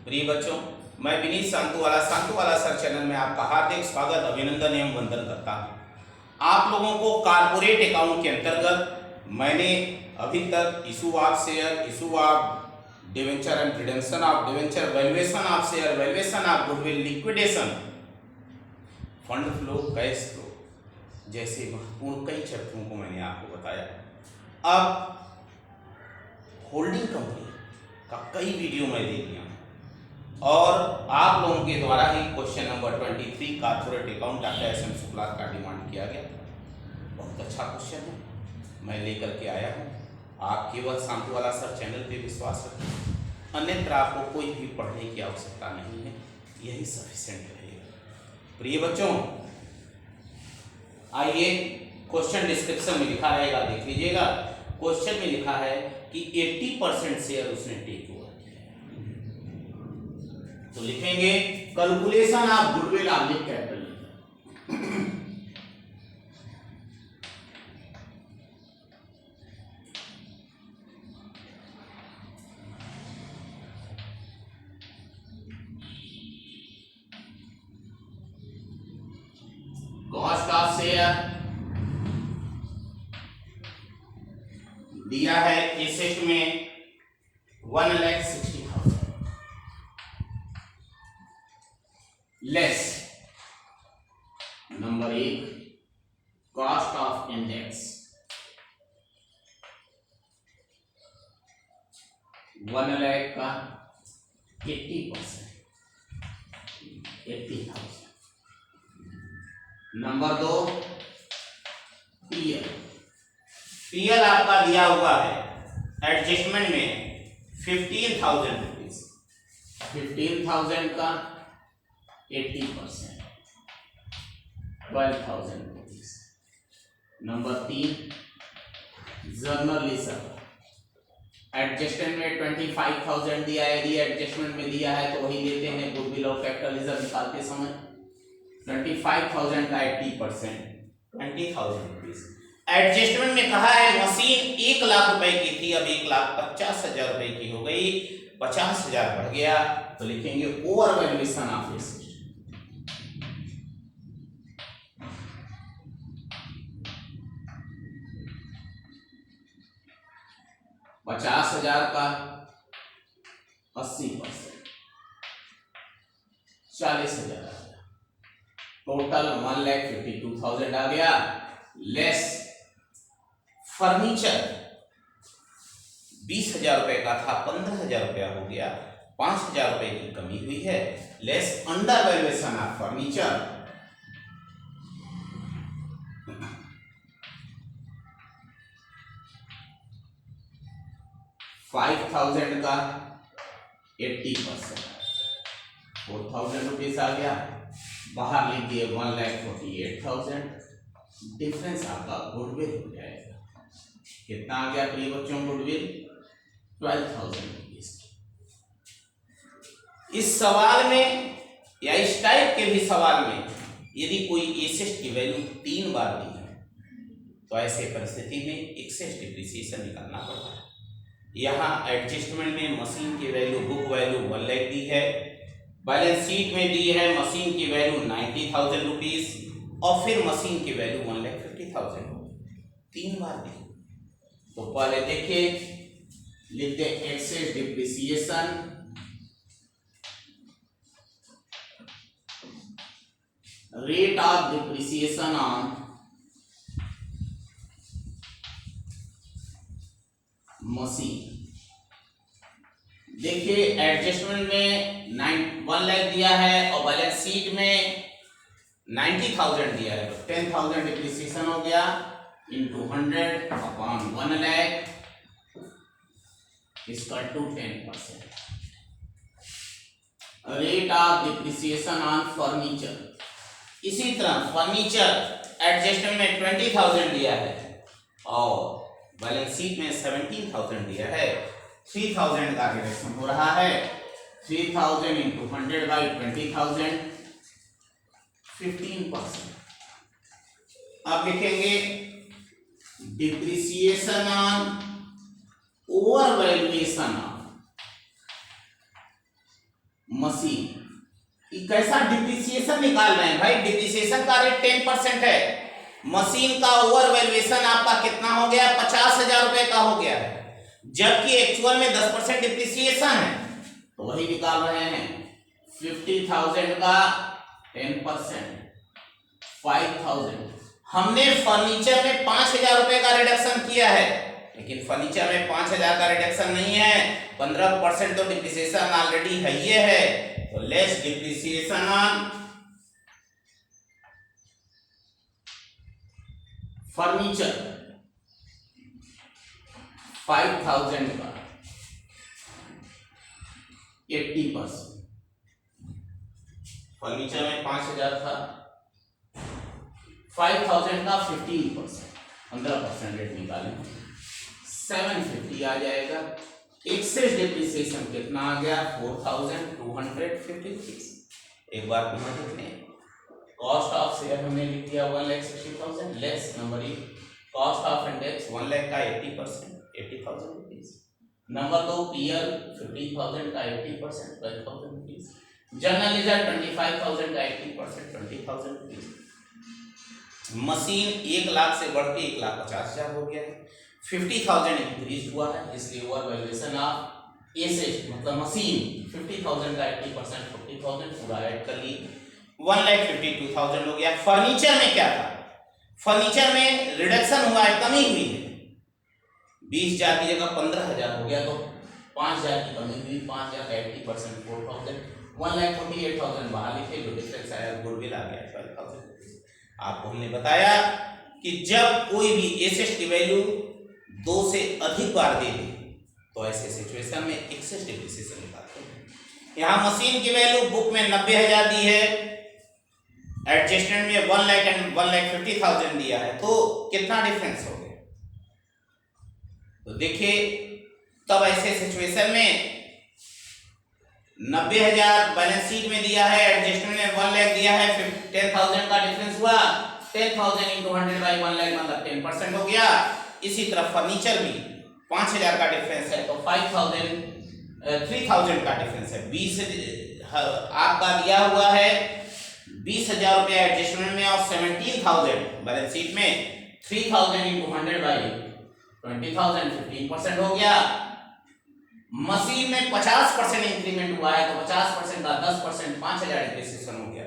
प्रिय बच्चों, मैं विनीत सांतुवाला सर चैनल में आपका हार्दिक स्वागत, अभिनंदन एवं वंदन करता हूं। आप लोगों को कारपोरेट अकाउंट के अंतर्गत मैंने अभी तक issue of share, issue of debenture and redemption of debenture, valuation of share, valuation of goodwill, liquidation, fund flow, cash flow जैसे महत्वपूर्ण कई चैप्टरों को मैंने आपको बताया। अब होल्डिंग कंपनी का कई वीडियो मैं दे दिया और आप लोगों के द्वारा ही question number 23 corporate account doctor SM. Shukla का डिमांड किया गया था। बहुत अच्छा क्वेश्चन है, मैं लेकर के आया हूँ। आप केवल सांतुवाला सर चैनल पे विश्वास रखें, अन्यत्र आपको कोई भी पढ़ने की आवश्यकता नहीं है, यही सफिशिएंट रहेगा। प्रिय बच्चों, आइए क्वेश्चन डिस्क्रिप्शन में लिखा रहेगा, देख लीजिएगा। क्वेश्चन में लिखा है कि 80% शेयर उसने टेक ओवर किया है, तो लिखेंगे calculation of goodwill of capital. Cost of share दिया है एसेट में 1,60,000 less number 1 cost of index 1 lakh का 80%, 80,000। नंबर 2 पीएल आपका दिया हुआ है एडजस्टमेंट में 15,000 रुपीज, 15,000 का 80%, 12,000 rupees. Number 3 journal reserve, adjustment में 25,000 दिया है, यदि एडजस्टमेंट में दिया है तो वही देते हैं गुडविल और कैपिटल रिजर्व निकालते समय। 25,000 का 80%, 20,000 रुपीज। एडजस्टमेंट में कहा है मशीन 1 लाख रुपए की थी, अब 1,50,000 रुपए की हो गई, 50,000 बढ़ गया, तो लिखेंगे ओवर वैल्यूएशन ऑफ एसेट। $50,000 का 80%, 40,000 आ गया, टोटल 1,52,000 आ गया। लेस फर्नीचर 20,000 रुपए का था, 15,000 रुपया हो गया, 5,000 रुपए की कमी हुई है। Less under valuation of furniture 5,000 का 80%, 4,000 रुपीज आ गया। बाहर लिख दिए 1,48,000। डिफरेंस आपका गुडविल हो जाएगा। कितना आ गया प्रिय बच्चों गुडविल? 12,000 रुपीज। इस सवाल में या इस टाइप के भी सवाल में यदि कोई एसेट की वैल्यू 3 बार दी है तो ऐसे परिस्थिति में एक्सेस डिप्रिसिएशन निकालना पड़ता है। यहाँ एडजस्टमेंट में मशीन की वैल्यू, बुक वैल्यू 1 लाख दी है, बैलेंस शीट में दी है मशीन की वैल्यू 90,000 रुपीज और फिर मशीन की वैल्यू 1,50,000 3 बार दी। तो पहले देखिए, लिखते excess depreciation rate of depreciation on machine. देखिए एडजस्टमेंट में 1 लाख दिया है और बैलेंस शीट में 90,000 दिया है, तो 10,000 डिप्रिसिएशन हो गया इंटू 100 अपॉन 1 लाख इसका 10%। Rate of depreciation on furniture, इसी तरह फर्नीचर एडजस्टमेंट में 20,000 दिया है और बैलेंस शीट में 17,000 दिया है, 3,000 का रिडक्शन हो रहा है। 3,000 इंटू 100 बाई 20,000, 15%। अब लिखेंगे depreciation on over valuation of machine कि कैसा डिप्रिसिएशन निकाल रहे हैं भाई। डिप्रिसिएशन का रेट 10% है। मशीन का ओवर वैल्यूएशन आपका कितना हो गया, 50,000 रुपए का हो गया है, जबकि एक्चुअल में 10% डिप्रिसिएशन है। तो वही निकाल रहे हैं 50,000 का 10%, 5,000। हमने फर्नीचर में 5,000 रुपए का रिडक्शन किया है, लेकिन फर्नीचर में 5,000 का रिडक्शन नहीं है, 15% तो डिप्रिसिएशन ऑलरेडी है ये है। तो लेस डिप्रिसिएशन ऑन फर्नीचर 5,000 का 80%। फर्नीचर में 5,000 था, 5,000 का 50%, 15% रेट निकालें 750 आ जाएगा। एक्सेस डिप्रिसिएशन कितना आ गया, 4,250। एक बार पुनः देख लें, कॉस्ट ऑफ शेयर हमने लिख दिया 1,60,000 less number E cost of index 1 lakh का 80%, 80,000 रुपीज। नंबर 2 पीएल 50,000 का 80%, 12,000 रुपीज। जर्नल रिजल्ट 25,000 का 80%, 20,000 रुपीज। मशीन 1 लाख से बढ़ के 1,50,000 हो गया है, 50,000 इंक्रीज हुआ है, इसलिए ओवर वैल्यूएशन ऑफ एसेट मतलब मशीन 50,000 का 80%, 40,000 पूरा ऐड कर लिए 1,52,000 हो गया। फर्नीचर में क्या था, फर्नीचर में रिडक्शन हुआ है, कमी हुई है, 20,000 की जगह 15,000 हो गया, तो 5,000 की कमी हुई, 5,000 का 80%, 4,000, 1,48,000 बाहर लिखे, जो डिफरेंस आया गुडविल आ गया 12,000। आपको हमने बताया कि जब कोई भी एसेट की वैल्यू 2 से अधिक बार दे दे तो ऐसे सिचुएशन में एक्सेस डिप्रिसिएशन निकालते हैं। यहाँ मशीन की वैल्यू बुक में 90,000 दी है, एडजस्टमेंट में 1 लाख एंड 1,50,000 दिया है, तो कितना डिफरेंस हो गया। तो देखिए तब ऐसे सिचुएशन में 90,000 बैलेंस शीट में दिया है, एडजस्टमेंट में 1 लाख दिया है, 10,000 का डिफरेंस हुआ, 10,000 into 100 by 1 लाख मतलब 10% हो गया। इसी तरह फर्नीचर भी 5,000 का डिफरेंस है, तो 3,000 का डिफरेंस है। 20 आपका दिया हुआ है 20,000 रुपया एडजस्टमेंट में और 17,000 बैलेंस शीट में, 3,000 into 100 by 20,000, 15% हो गया। मशीन में 50% इंक्रीमेंट हुआ है, तो 50% का 10% 5,000 डिप्रिसिएशन हो गया।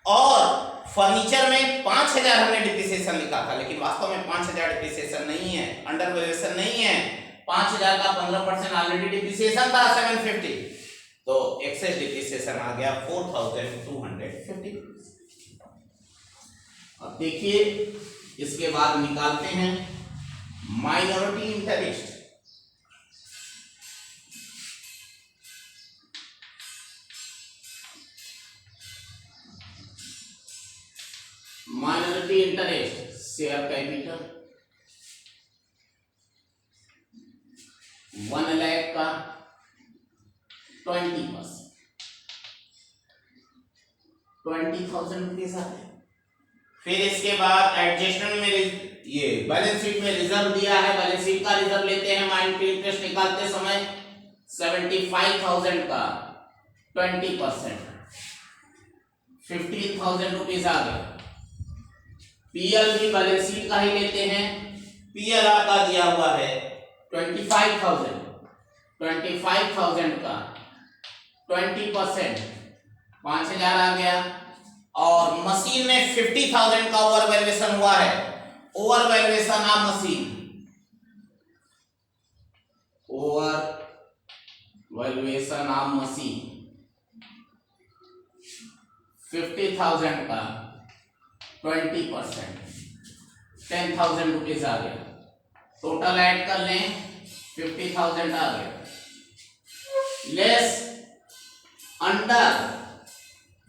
और फर्नीचर में 5,000 हमने डिप्रिसिएशन लिखा था, लेकिन वास्तव में 5,000 डिप्रिसिएशन नहीं है, अंडर वैल्यूएशन नहीं है। 5,000 का 15% ऑलरेडी डिप्रिसिएशन था 750, तो एक्सेस डिप्रिसिएशन आ गया 4,250। अब देखिए इसके बाद निकालते हैं minority interest. Minority interest share capital 1 lakh का 20%, 20,000 रुपीज आते। फिर इसके बाद एडजस्टमेंट में ये बैलेंस शीट में रिजर्व दिया है, बैलेंस शीट का रिजर्व लेते हैं माइनॉरिटी इंटरेस्ट निकालते समय 75,000 का 20%, 15,000 रुपीज आ गए। पीएल भी बैलेंस शीट का ही लेते हैं, पीएल आपका दिया हुआ है 25,000, 25,000 का 20% 5,000 आ गया। और मशीन में 50,000 का ओवर वैल्यूएशन हुआ है, over valuation of machine, over valuation of machine 50,000 का 20%, 10,000 रुपीज आ गया। टोटल ऐड कर लें 50,000 आ गया, less under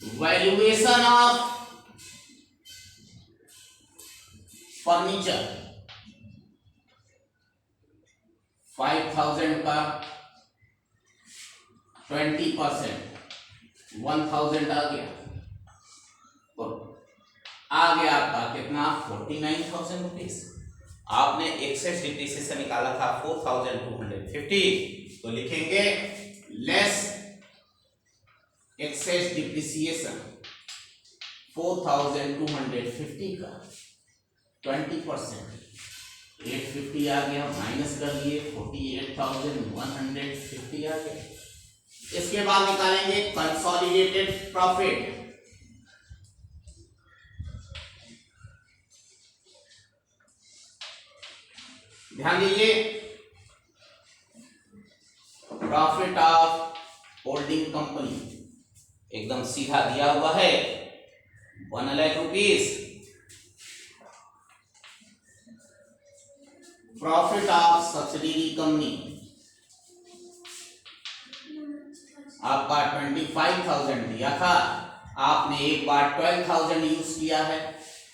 valuation of furniture 5,000 का 20%, 1,000 आ गया, तो आ गया आपका कितना 49,000 रुपीज। आपने एक्सेस डिप्रिसिएशन निकाला था 4,250, तो लिखेंगे लेस एक्सेस डिप्रिसिएशन 4250 का 20%, 850 आ गया, माइनस कर लिए 48,150 आ गया। इसके बाद निकालेंगे कंसोलिडेटेड प्रॉफिट। ध्यान दीजिए, प्रॉफिट ऑफ होल्डिंग कंपनी एकदम सीधा दिया हुआ है 1 lakh rupees. Profit of subsidiary company आपका 25,000 दिया था, आपने एक बार 12,000 यूज किया है,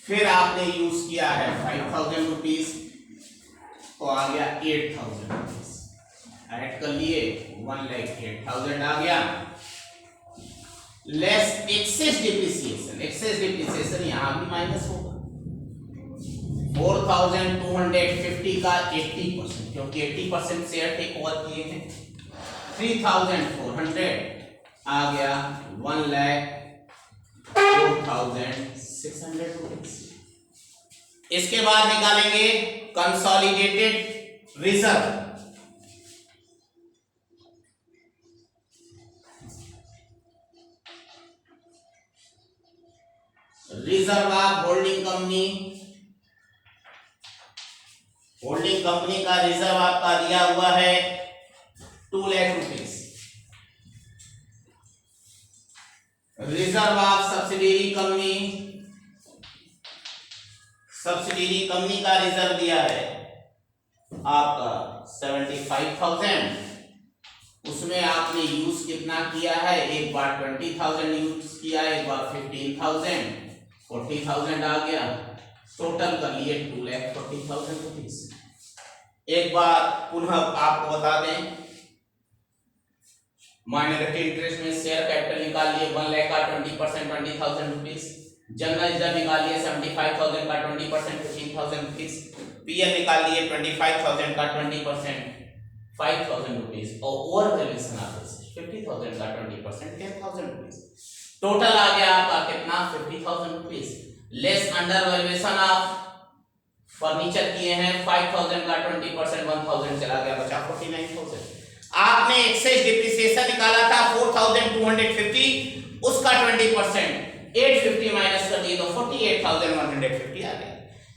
फिर आपने यूज किया है 5,000 रुपीज, तो आ गया 8,000 रुपीज। ऐड कर लिए 1,08,000 आ गया, less excess depreciation. Excess depreciation यहां भी माइनस होगा 4,250 का 80%, क्योंकि 80% शेयर टेक ओवर किए हैं। 3,400 आ गया 1,04,600 रुपीज। इसके बाद निकालेंगे consolidated reserve. Reserve of holding company. Holding company का रिजर्व आपका दिया हुआ है 2 lakh rupees. Reserve of subsidiary company, subsidiary company का रिजर्व दिया है आपका 75,000। उसमें आपने यूज कितना किया है, एक बार 20,000 यूज किया, एक बार 15,000, 40,000 आ गया, टोटल कर लिए 2,40,000 रुपीज। एक बार पुनः आपको बता दें, माइनॉरिटी इंटरेस्ट में शेयर कैपिटल निकाल लिए 1 लाख का 20% 20,000 रुपीज। जनरल रिजर्व निकाल लिए 75,000 का 20% 15,000 रुपीज। पीएल निकाल लिए 25,000 का 20% 5,000 रुपीज, और ओवर वैल्यूएशन ऑफ 50,000 का 20% 10,000 रुपीज। टोटल आ गया आपका कितना 50,000 rupees, less under valuation of furniture किए हैं 5,000 का 20% 1,000 चला गया, बचा 49,000। आपने एक्सेस डिप्रिसिएशन निकाला था 4,250, उसका 20% 850 माइनस कर दिए तो 48,150 आ गया।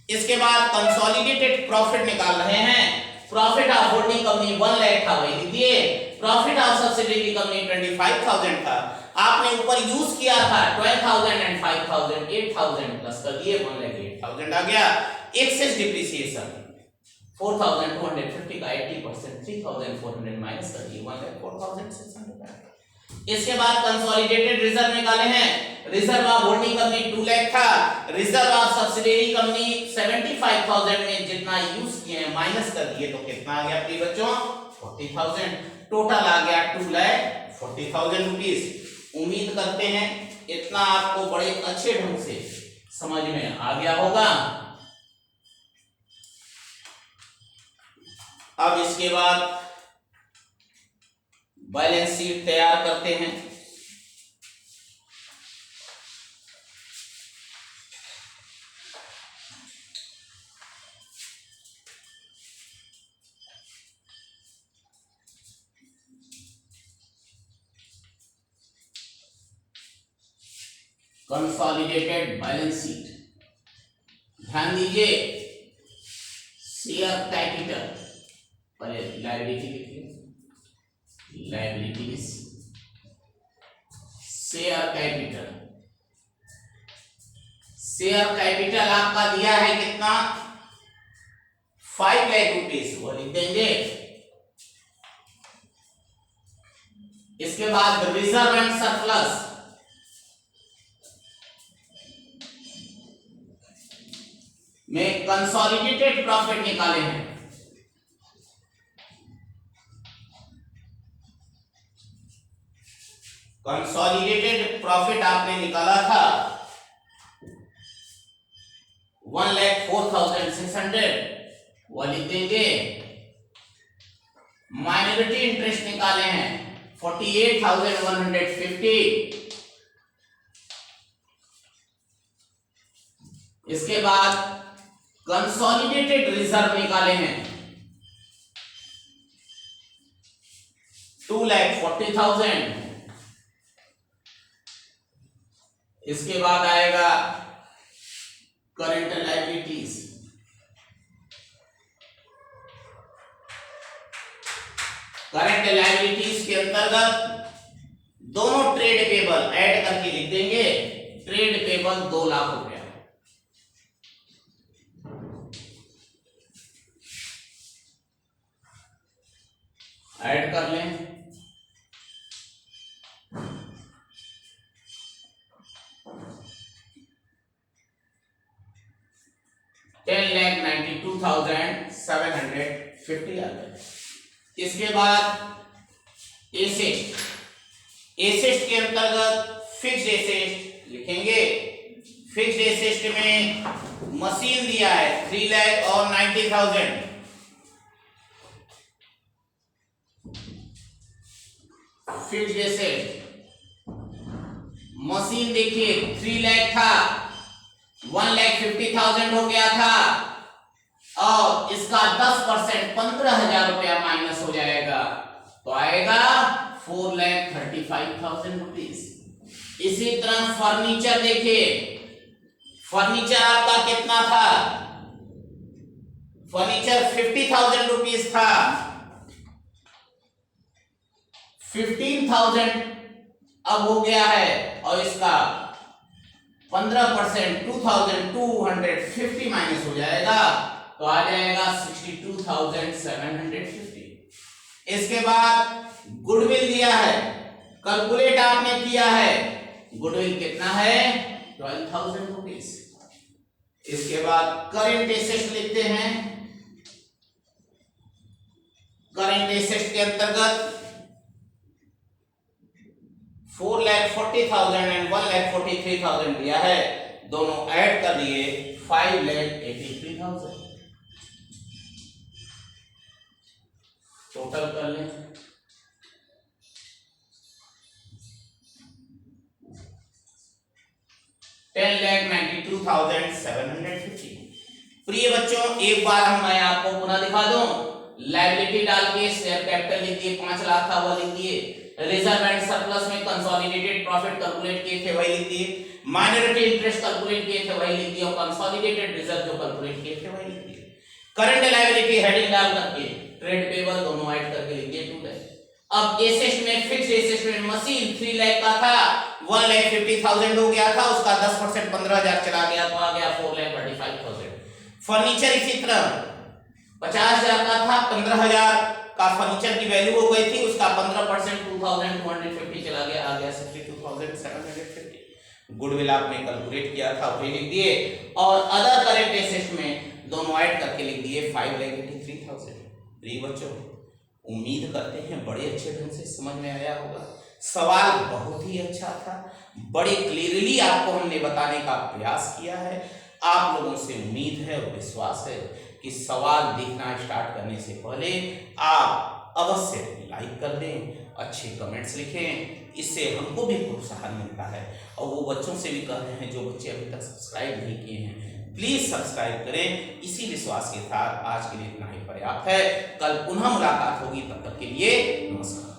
इसके बाद कंसोलिडेटेड प्रॉफिट निकाल रहे हैं। Profit of holding company 1 lakh था, वही लिखिए। प्रॉफिट ऑफ सब्सिडियरी कंपनी 25,000 था, आपने ऊपर यूज किया था 12,000 एंड 5,000 8,000 प्लस कर दिए 1,08,000 आ गया। एक्सेस डिप्रिसिएशन 4,250 का 80% 3,400 माइनस कर दिए 1,04,600। इसके बाद कंसोलिडेटेड रिजर्व निकाले हैं। Reserve of holding company 2 lakh था, रिजर्व ऑफ सब्सिडियरी कंपनी 75,000 में जितना यूज किए हैं माइनस कर दिए तो कितना आ गया प्रिय बच्चों 40,000। टोटल आ गया 2,40,000 रुपीस। उम्मीद करते हैं इतना आपको बड़े अच्छे ढंग से समझ में आ गया होगा। अब इसके बाद बैलेंस शीट तैयार करते हैं। कंसोलिडेटेड बैलेंस शीट, ध्यान दीजिए। शेयर कैपिटल, पहले लायबिलिटी लिखिए, liabilities, share capital. Share capital आपका दिया है कितना 5 लाख रुपीस, वो लिख देंगे। इसके बाद रिजर्व एंड सरप्लस, में कंसोलिडेटेड प्रॉफिट निकाले हैं। कंसोलिडेटेड प्रॉफिट आपने निकाला था 1,04,600, वो लिख देंगे। माइनॉरिटी इंटरेस्ट निकाले हैं 48,150। इसके बाद कंसोलिडेटेड रिजर्व निकाले हैं 2,40,000। इसके बाद आएगा करंट लायबिलिटीज, करंट लायबिलिटीज के अंतर्गत दोनों ट्रेड पेबल ऐड करके लिख देंगे। ट्रेड पेबल 2 लाख रुपया, ऐड कर लें। $10,92,750। इसके बाद एसेट, एसेट के अंतर्गत फिक्स्ड एसेट लिखेंगे। फिक्स्ड एसेट में मशीन दिया है 3,90,000। फिक्स्ड एसेट मशीन देखिए 3 लाख था, 1,50,000 हो गया था और इसका 10% 15,000 रुपया माइनस हो जाएगा तो आएगा 4,35,000 रुपीज। इसी तरह फर्नीचर देखिए, फर्नीचर आपका कितना था, फर्नीचर 50,000 रुपीज था, 15,000 अब हो गया है और इसका 15% 2,250 माइनस हो जाएगा तो आ जाएगा 62,750। इसके बाद गुडविल दिया है, कैलकुलेट आपने किया है, गुडविल कितना है 12,000 रुपीज। इसके बाद करेंट एसेट लिखते हैं। करेंट एसेट के अंतर्गत 4,40,000 एंड 1,43,000 दिया है, दोनों ऐड कर दिए 5,83,000। टोटल कर लें। $10,92,750। प्रिय बच्चों एक बार मैं आपको पुनः दिखा दूं, लायबिलिटी डाल के शेयर कैपिटल लिख दिए 5 लाख था वो लिख दिए, रिजर्व एंड सरप्लस में कंसोलिडेटेड प्रॉफिट कैलकुलेट किए थे वही लिख दिए, माइनॉरिटी इंटरेस्ट कैलकुलेट किए थे वही लिख दिए और कंसोलिडेटेड रिजर्व जो कैलकुलेट किए थे वही लिख दिए। करंट लायबिलिटी हेडिंग डाल करके ट्रेड पेबल दोनों ऐड करके लिख दिए 2 लाख। अब एसेट में फिक्स्ड एसेट में मशीन 3 लाख का था, 1,50,000 हो गया था, उसका 10% 15,000 चला गया तो आ गया 4,35,000। फर्नीचर इसी तरह 50,000 का था, 15,000 का फर्नीचर की वैल्यू हो गई थी, उसका 15% 2,250 चला गया, आ गया 62,750। गुडविल आपने कैलकुलेट किया था वही लिख दिए और अदर करेंट एसेट में दोनों ऐड करके लिख दिए 5,83,000। प्रिय बच्चों उम्मीद करते हैं बड़े अच्छे ढंग से समझ में आया होगा। सवाल बहुत ही अच्छा था, बड़े क्लियरली आपको हमने बताने का प्रयास किया है। आप लोगों से उम्मीद है और विश्वास है कि सवाल देखना स्टार्ट करने से पहले आप अवश्य लाइक कर दें, अच्छे कमेंट्स लिखें, इससे हमको भी प्रोत्साहन मिलता है। और वो बच्चों से भी कह रहे हैं जो बच्चे अभी तक सब्सक्राइब नहीं किए हैं प्लीज सब्सक्राइब करें। इसी विश्वास के साथ आज के लिए इतना ही पर्याप्त है। कल पुनः मुलाकात होगी, तब तक के लिए नमस्कार।